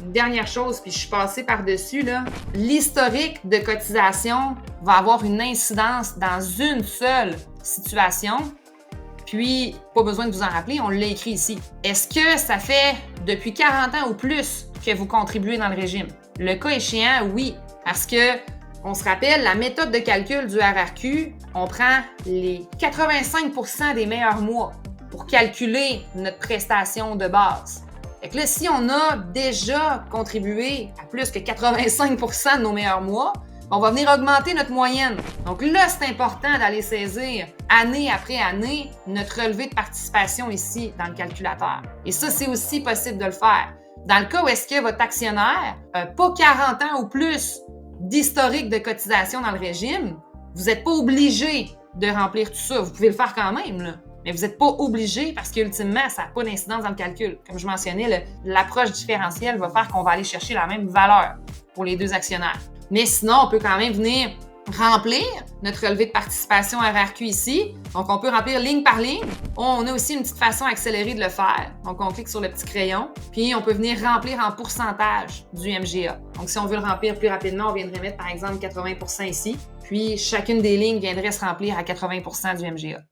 Dernière chose, puis je suis passée par-dessus, là, l'historique de cotisation va avoir une incidence dans une seule situation. Puis, pas besoin de vous en rappeler, on l'a écrit ici. Est-ce que ça fait depuis 40 ans ou plus que vous contribuez dans le régime? Le cas échéant, oui, parce que, on se rappelle, la méthode de calcul du RRQ, on prend les 85% des meilleurs mois pour calculer notre prestation de base. Fait que là, si on a déjà contribué à plus que 85% de nos meilleurs mois, on va venir augmenter notre moyenne. Donc là, c'est important d'aller saisir année après année notre relevé de participation ici dans le calculateur. Et ça, c'est aussi possible de le faire. Dans le cas où est-ce que votre actionnaire n'a pas 40 ans ou plus d'historique de cotisation dans le régime, vous n'êtes pas obligé de remplir tout ça. Vous pouvez le faire quand même, là. Mais vous n'êtes pas obligé parce qu'ultimement, ça n'a pas d'incidence dans le calcul. Comme je mentionnais, l'approche différentielle va faire qu'on va aller chercher la même valeur pour les deux actionnaires. Mais sinon, on peut quand même venir remplir notre relevé de participation RRQ ici. Donc, on peut remplir ligne par ligne. On a aussi une petite façon accélérée de le faire. Donc, on clique sur le petit crayon, puis on peut venir remplir en pourcentage du MGA. Donc, si on veut le remplir plus rapidement, on viendrait mettre, par exemple, 80% ici. Puis, chacune des lignes viendrait se remplir à 80% du MGA.